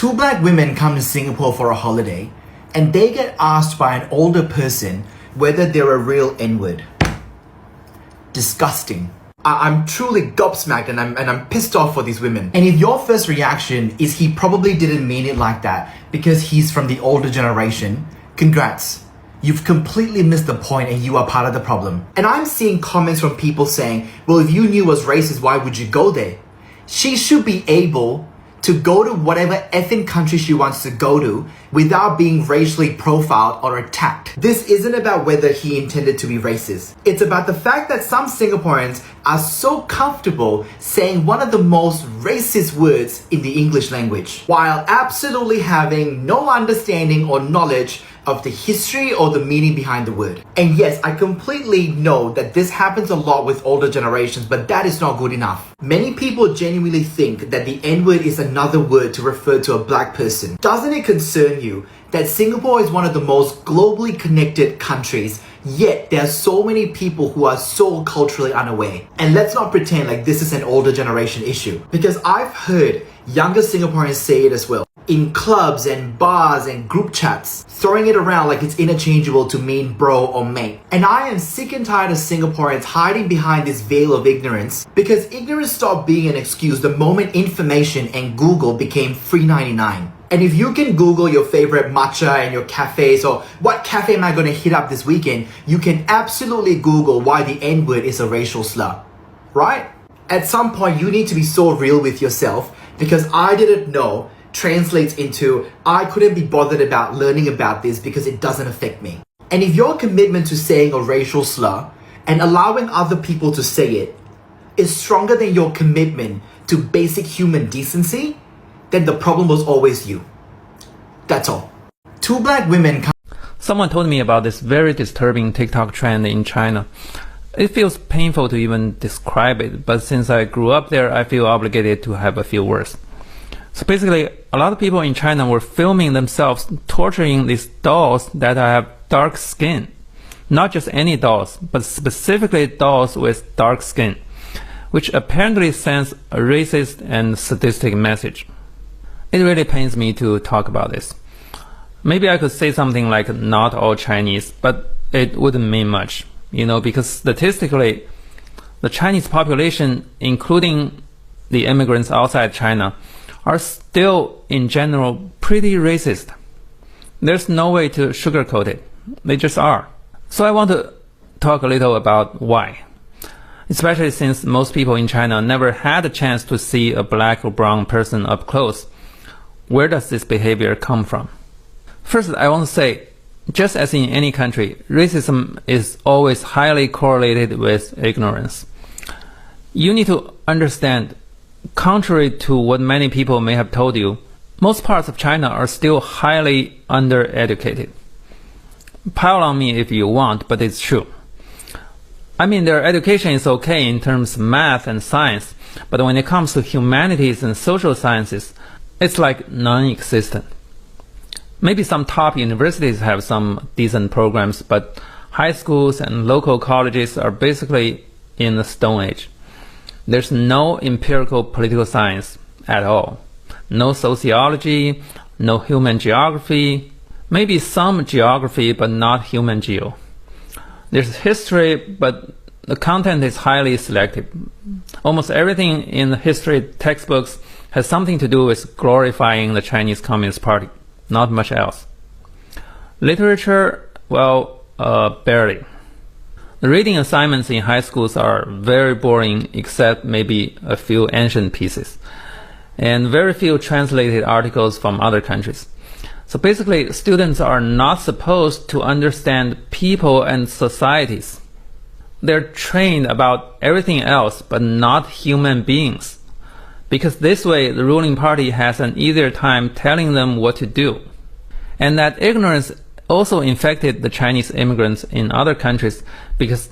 Two black women come to Singapore for a holiday and they get asked by an older person whether they're a real N-word. Disgusting. I'm truly gobsmacked and I'm pissed off for these women. And if your first reaction is he probably didn't mean it like that because he's from the older generation, congrats. You've completely missed the point and you are part of the problem. And I'm seeing comments from people saying, well, if you knew it was racist, why would you go there? She should be able to go to whatever effing country she wants to go to without being racially profiled or attacked. This isn't about whether he intended to be racist. It's about the fact that some Singaporeans are so comfortable saying one of the most racist words in the English language, while absolutely having no understanding or knowledge of the history or the meaning behind the word. And yes, I completely know that this happens a lot with older generations, but that is not good enough. Many people genuinely think that the N-word is another word to refer to a black person. Doesn't it concern you that Singapore is one of the most globally connected countries, yet there are so many people who are so culturally unaware? And let's not pretend like this is an older generation issue, because I've heard younger Singaporeans say it as well. In clubs and bars and group chats, throwing it around like it's interchangeable to mean bro or mate. And I am sick and tired of Singaporeans hiding behind this veil of ignorance, because ignorance stopped being an excuse the moment information and Google became free 99. And if you can Google your favorite matcha and your cafes or what cafe am I going to hit up this weekend, you can absolutely Google why the N-word is a racial slur, right? At some point, you need to be so real with yourself, because I didn't know translates into I couldn't be bothered about learning about this because it doesn't affect me. And if your commitment to saying a racial slur and allowing other people to say it is stronger than your commitment to basic human decency, then the problem was always you. That's all. Two black women come. Someone told me about this very disturbing TikTok trend in China. It feels painful to even describe it, but since I grew up there, I feel obligated to have a few words. So basically, a lot of people in China were filming themselves torturing these dolls that have dark skin. Not just any dolls, but specifically dolls with dark skin, which apparently sends a racist and sadistic message. It really pains me to talk about this. Maybe I could say something like not all Chinese, but it wouldn't mean much, because statistically, the Chinese population, including the immigrants outside China, are still, in general, pretty racist. There's no way to sugarcoat it. They just are. So I want to talk a little about why. Especially since most people in China never had a chance to see a black or brown person up close. Where does this behavior come from? First, I want to say, just as in any country, racism is always highly correlated with ignorance. You need to understand, contrary to what many people may have told you, most parts of China are still highly undereducated. Pile on me if you want, but it's true. I mean, their education is okay in terms of math and science, but when it comes to humanities and social sciences, it's like non-existent. Maybe some top universities have some decent programs, but high schools and local colleges are basically in the Stone Age. There's no empirical political science at all. No sociology, no human geography, maybe some geography, but not human geo. There's history, but the content is highly selective. Almost everything in the history textbooks has something to do with glorifying the Chinese Communist Party, not much else. Literature, well, barely. The reading assignments in high schools are very boring, except maybe a few ancient pieces, and very few translated articles from other countries. So basically, students are not supposed to understand people and societies. They're trained about everything else, but not human beings, because this way the ruling party has an easier time telling them what to do. And that ignorance also infected the Chinese immigrants in other countries because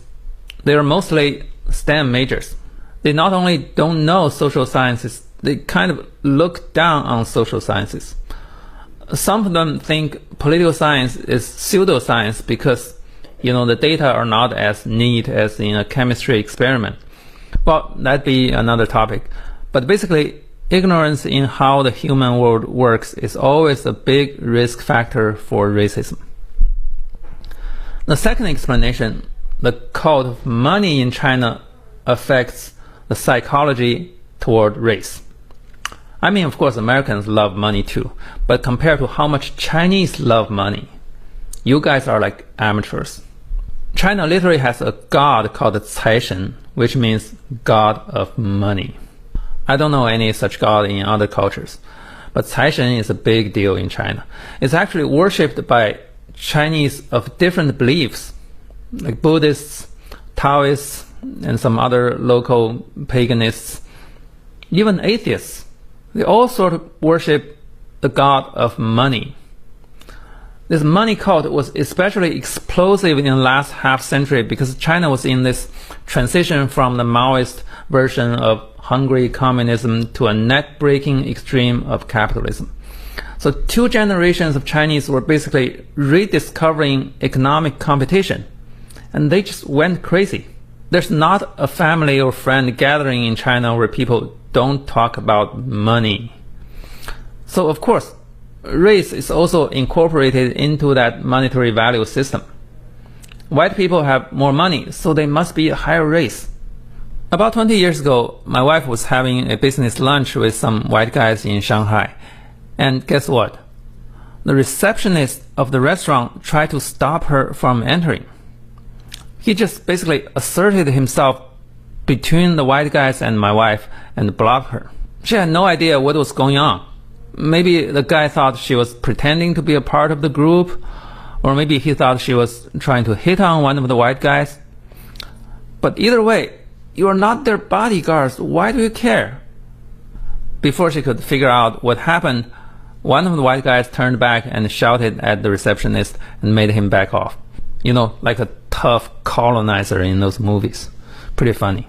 they are mostly STEM majors. They not only don't know social sciences, they kind of look down on social sciences. Some of them think political science is pseudoscience because, the data are not as neat as in a chemistry experiment. Well, that'd be another topic. But basically, ignorance in how the human world works is always a big risk factor for racism. The second explanation, the cult of money in China affects the psychology toward race. I mean, of course, Americans love money too, but compared to how much Chinese love money, you guys are like amateurs. China literally has a god called Cai Shen, which means god of money. I don't know any such god in other cultures, but Cai Shen is a big deal in China. It's actually worshipped by Chinese of different beliefs, like Buddhists, Taoists, and some other local paganists, even atheists. They all sort of worship the god of money. This money cult was especially explosive in the last half century because China was in this transition from the Maoist version of hungry communism to a neck-breaking extreme of capitalism. So 2 generations of Chinese were basically rediscovering economic competition, and they just went crazy. There's not a family or friend gathering in China where people don't talk about money. So of course, race is also incorporated into that monetary value system. White people have more money, so they must be a higher race. About 20 years ago, my wife was having a business lunch with some white guys in Shanghai. And guess what? The receptionist of the restaurant tried to stop her from entering. He just basically asserted himself between the white guys and my wife and blocked her. She had no idea what was going on. Maybe the guy thought she was pretending to be a part of the group, or maybe he thought she was trying to hit on one of the white guys. But either way, you are not their bodyguards. Why do you care? Before she could figure out what happened, one of the white guys turned back and shouted at the receptionist and made him back off. You know, like a tough colonizer in those movies. Pretty funny.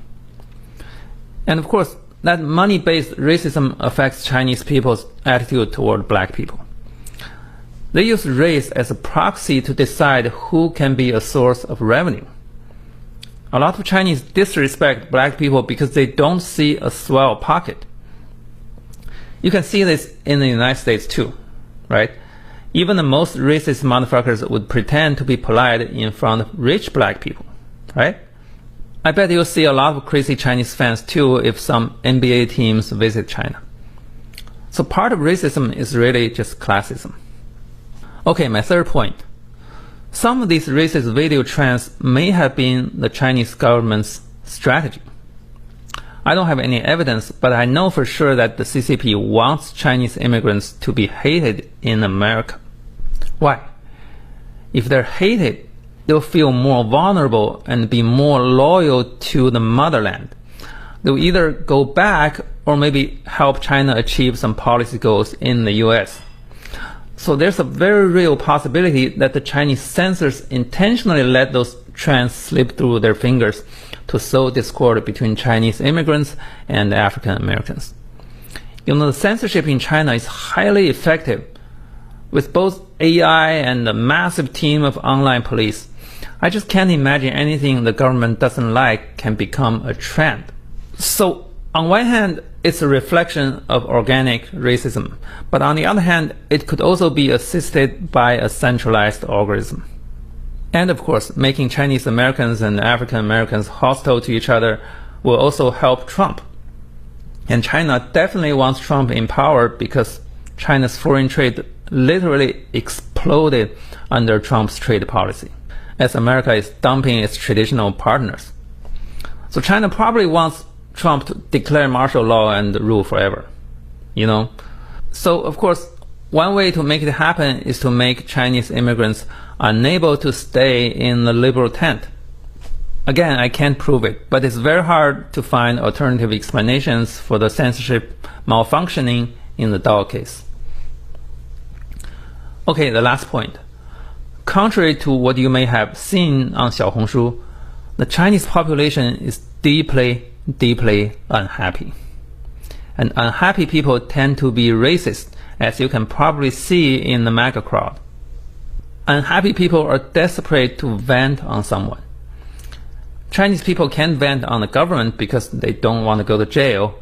And of course, that money-based racism affects Chinese people's attitude toward black people. They use race as a proxy to decide who can be a source of revenue. A lot of Chinese disrespect black people because they don't see a swell pocket. You can see this in the United States too, right? Even the most racist motherfuckers would pretend to be polite in front of rich black people, right? I bet you'll see a lot of crazy Chinese fans too if some NBA teams visit China. So part of racism is really just classism. Okay, my third point. Some of these racist video trends may have been the Chinese government's strategy. I don't have any evidence, but I know for sure that the CCP wants Chinese immigrants to be hated in America. Why? If they're hated, they'll feel more vulnerable and be more loyal to the motherland. They'll either go back or maybe help China achieve some policy goals in the US. So there's a very real possibility that the Chinese censors intentionally let those trends slip through their fingers to sow discord between Chinese immigrants and African Americans. You know, the censorship in China is highly effective. With both AI and a massive team of online police, I just can't imagine anything the government doesn't like can become a trend. So on one hand, it's a reflection of organic racism, but on the other hand, it could also be assisted by a centralized algorithm. And of course, making Chinese Americans and African Americans hostile to each other will also help Trump. And China definitely wants Trump in power because China's foreign trade literally exploded under Trump's trade policy, as America is dumping its traditional partners. So China probably wants Trump to declare martial law and rule forever, you know? So of course, one way to make it happen is to make Chinese immigrants unable to stay in the liberal tent. Again, I can't prove it, but it's very hard to find alternative explanations for the censorship malfunctioning in the Dao case. Okay, the last point. Contrary to what you may have seen on Xiaohongshu, the Chinese population is deeply unhappy. And unhappy people tend to be racist, as you can probably see in the MAGA crowd. Unhappy people are desperate to vent on someone. Chinese people can't vent on the government because they don't want to go to jail.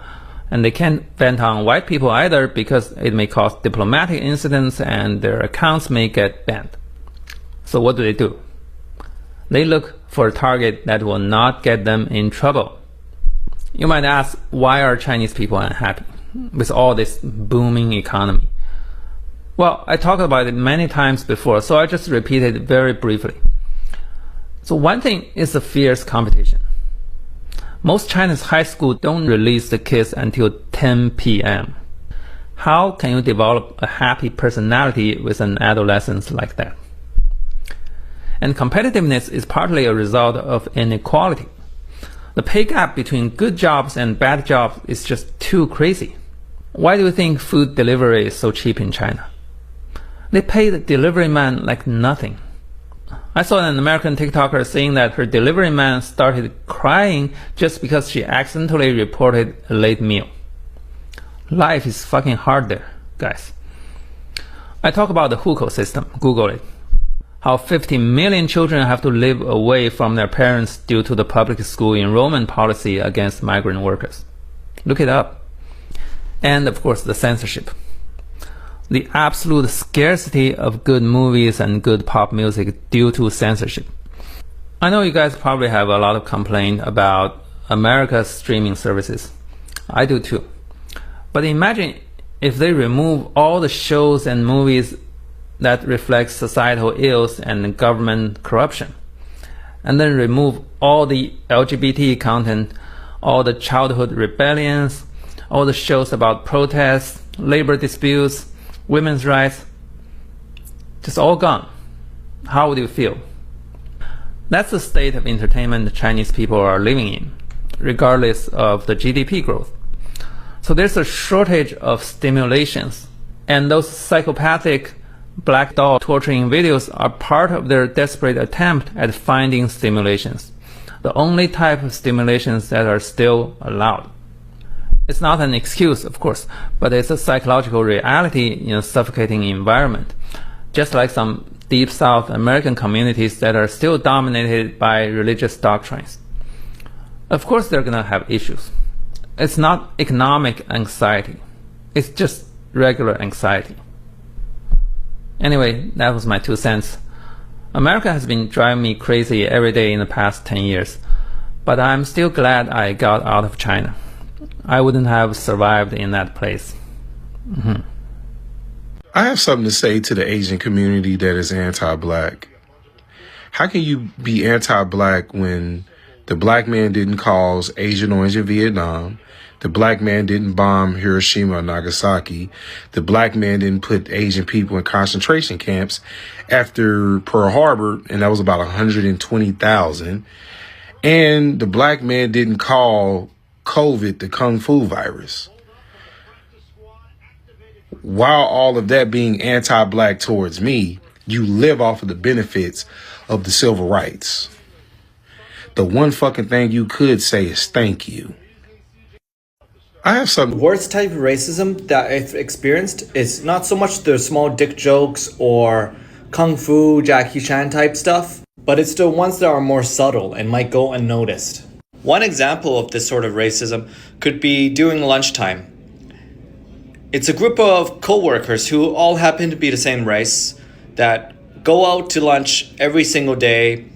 And they can't vent on white people either because it may cause diplomatic incidents and their accounts may get banned. So what do? They look for a target that will not get them in trouble. You might ask, why are Chinese people unhappy with all this booming economy? Well, I talked about it many times before, so I just repeat it very briefly. So one thing is the fierce competition. Most Chinese high schools don't release the kids until 10 p.m. How can you develop a happy personality with an adolescence like that? And competitiveness is partly a result of inequality. The pay gap between good jobs and bad jobs is just too crazy. Why do you think food delivery is so cheap in China? They pay the delivery man like nothing. I saw an American TikToker saying that her delivery man started crying just because she accidentally reported a late meal. Life is fucking hard there, guys. I talk about the hukou system, Google it. How 50 million children have to live away from their parents due to the public school enrollment policy against migrant workers. Look it up. And of course the censorship. The absolute scarcity of good movies and good pop music due to censorship. I know you guys probably have a lot of complaint about America's streaming services. I do too. But imagine if they remove all the shows and movies that reflect societal ills and government corruption, and then remove all the LGBT content, all the childhood rebellions, all the shows about protests, labor disputes, women's rights, just all gone. How would you feel? That's the state of entertainment the Chinese people are living in, regardless of the GDP growth. So there's a shortage of stimulations, and those psychopathic black doll torturing videos are part of their desperate attempt at finding stimulations, the only type of stimulations that are still allowed. It's not an excuse, of course, but it's a psychological reality in a suffocating environment, just like some deep South American communities that are still dominated by religious doctrines. Of course they're gonna have issues. It's not economic anxiety. It's just regular anxiety. Anyway, that was my 2 cents. America has been driving me crazy every day in the past 10 years, but I'm still glad I got out of China. I wouldn't have survived in that place. I have something to say to the Asian community that is anti-black. How can you be anti-black when the black man didn't cause Agent Orange in Vietnam? The black man didn't bomb Hiroshima or Nagasaki. The black man didn't put Asian people in concentration camps after Pearl Harbor, and that was about 120,000. And the black man didn't call COVID the Kung Fu virus. While all of that being anti-black towards me, you live off of the benefits of the civil rights. The one fucking thing you could say is thank you. I have some. The worst type of racism that I've experienced is not so much the small dick jokes or Kung Fu, Jackie Chan type stuff, but it's the ones that are more subtle and might go unnoticed. One example of this sort of racism could be during lunchtime. It's a group of co-workers who all happen to be the same race that go out to lunch every single day,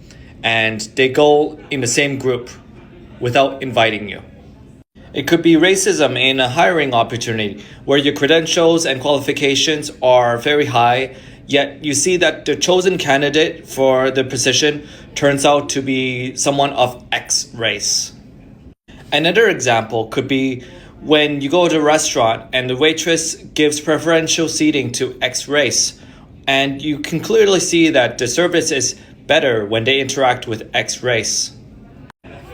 and they go in the same group without inviting you. It could be racism in a hiring opportunity where your credentials and qualifications are very high, yet you see that the chosen candidate for the position turns out to be someone of X race. Another example could be when you go to a restaurant and the waitress gives preferential seating to X race, and you can clearly see that the service is better when they interact with X race.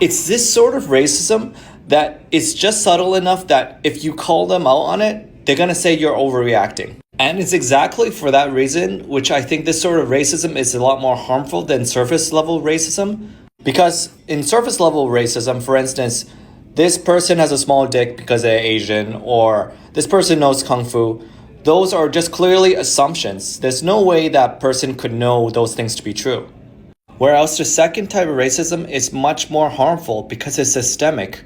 It's this sort of racism that is just subtle enough that if you call them out on it, they're gonna say you're overreacting. And it's exactly for that reason which I think this sort of racism is a lot more harmful than surface level racism. Because in surface level racism, for instance, this person has a small dick because they're Asian, or this person knows Kung Fu, those are just clearly assumptions. There's no way that person could know those things to be true. Whereas the second type of racism is much more harmful because it's systemic.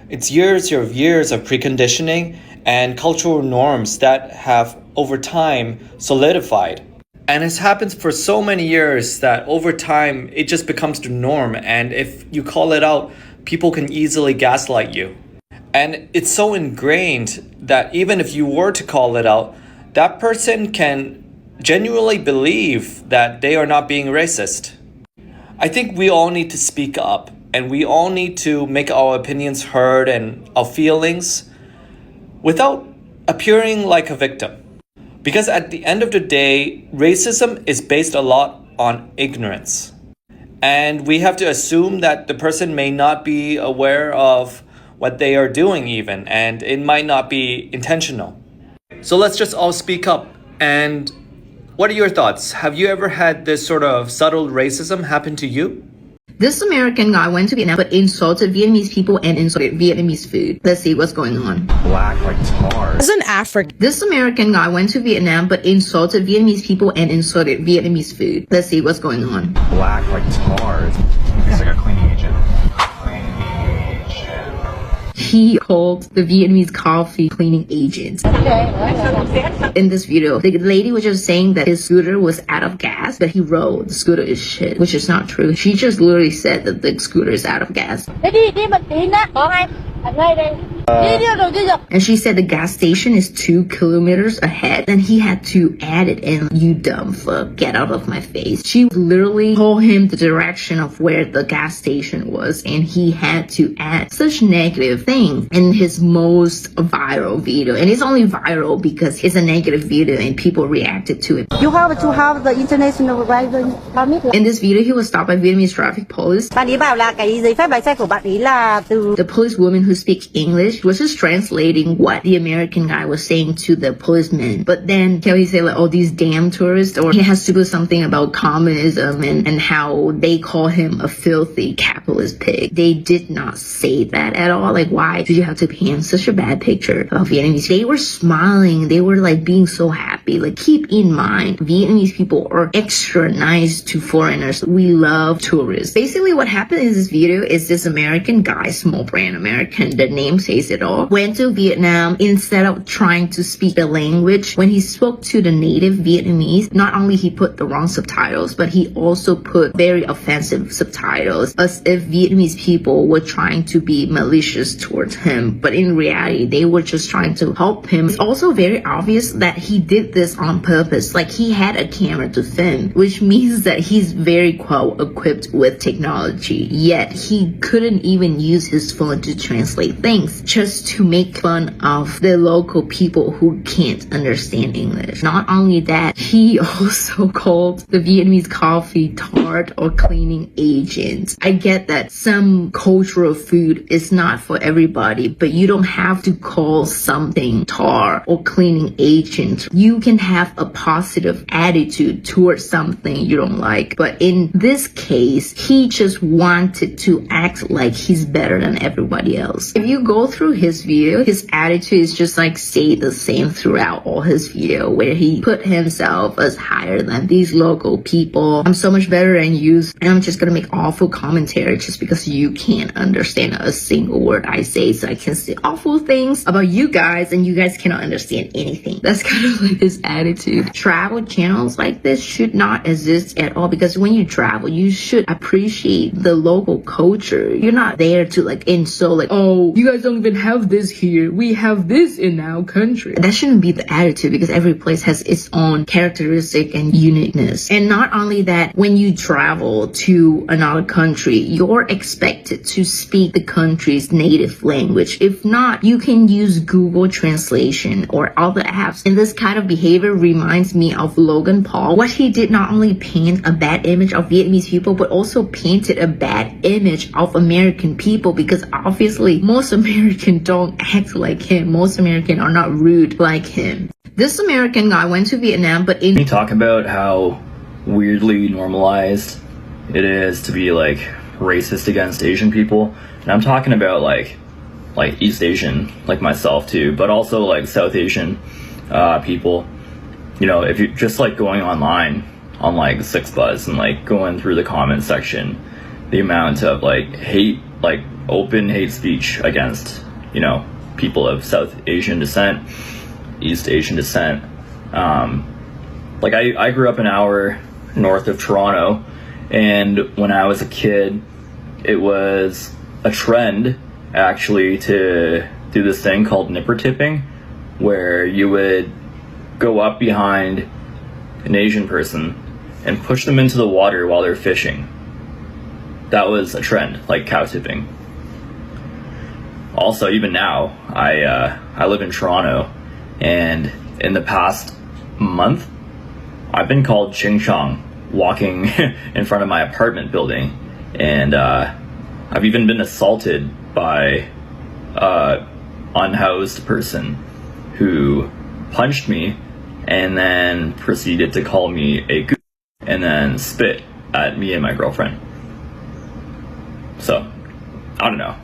It's years of preconditioning and cultural norms that have over time solidified. And it happens for so many years that over time it just becomes the norm, and if you call it out, people can easily gaslight you. And it's so ingrained that even if you were to call it out, that person can genuinely believe that they are not being racist. I think we all need to speak up, and we all need to make our opinions heard and our feelings without appearing like a victim. Because at the end of the day, racism is based a lot on ignorance. And we have to assume that the person may not be aware of what they are doing even, and it might not be intentional. So let's just all speak up. And what are your thoughts? Have you ever had this sort of subtle racism happen to you? This American guy went to Vietnam but insulted Vietnamese people and insulted Vietnamese food. Let's see what's going on. Black like tar. As an African. This American guy went to Vietnam but insulted Vietnamese people and insulted Vietnamese food. Let's see what's going on. Black like tar. It's like a cleaning agent. He called the Vietnamese coffee cleaning agent. In this video, the lady was just saying that his scooter was out of gas, but he wrote the scooter is shit, which is not true. She just literally said that the scooter is out of gas. And she said the gas station is 2 kilometers ahead, and he had to add it in. You dumb fuck, get out of my face. She literally told him the direction of where the gas station was, and he had to add such negative things in his most viral video. And it's only viral because it's a negative video and people reacted to it. You have to have the international driver permit. In this video, he was stopped by Vietnamese traffic police. The policewoman who speaks English was just translating what the American guy was saying to the policeman. But then Kelly said like, oh, these damn tourists, or he has to do something about communism and how they call him a filthy capitalist pig. They did not say that at all. Like, why did you have to paint such a bad picture of Vietnamese? They were smiling. They were like being so happy. Like, keep in mind, Vietnamese people are extra nice to foreigners. We love tourists. Basically what happened in this video is this American guy, small brand American, the name says it all, went to Vietnam. Instead of trying to speak the language, when he spoke to the native Vietnamese, not only he put the wrong subtitles, but he also put very offensive subtitles, as if Vietnamese people were trying to be malicious towards him. But in reality, they were just trying to help him. It's also very obvious that he did this on purpose. Like, he had a camera to film, which means that he's very well equipped with technology, yet he couldn't even use his phone to translate things, just to make fun of the local people who can't understand English. Not only that, he also called the Vietnamese coffee tart or cleaning agent. I get that some cultural food is not for everybody, but you don't have to call something tar or cleaning agent. You can have a positive attitude towards something you don't like. But in this case, he just wanted to act like he's better than everybody else. If you go through his video, his attitude is just like stay the same throughout all his video, where he put himself as higher than these local people. I'm so much better than you, and I'm just gonna make awful commentary just because you can't understand a single word I say, so I can say awful things about you guys and you guys cannot understand anything. That's kind of like his attitude. Travel channels like this should not exist at all, because when you travel, you should appreciate the local culture. You're not there to like insult like, oh, you guys don't even have this here, we have this in our country. That shouldn't be the attitude, because every place has its own characteristic and uniqueness. And not only that, when you travel to another country, you're expected to speak the country's native language. If not, you can use Google Translation or other apps. And this kind of behavior reminds me of Logan Paul. What he did not only paint a bad image of Vietnamese people, but also painted a bad image of American people, because obviously most Americans don't act like him. Most Americans are not rude like him. This American guy went to Vietnam, but in... Can you talk about how weirdly normalized it is to be like racist against Asian people? And I'm talking about like East Asian, like myself too, but also like South Asian people. You know, if you're just like going online on like 6ix and like going through the comment section, the amount of like hate like open hate speech against, you know, people of South Asian descent, East Asian descent. Like I grew up an hour north of Toronto, and when I was a kid, it was a trend actually to do this thing called nipper tipping, where you would go up behind an Asian person and push them into the water while they're fishing. That was a trend, like cow tipping. Also, even now, I live in Toronto, and in the past month, I've been called Ching Chong walking in front of my apartment building, and I've even been assaulted by an unhoused person who punched me and then proceeded to call me a goose and then spit at me and my girlfriend. So, I don't know.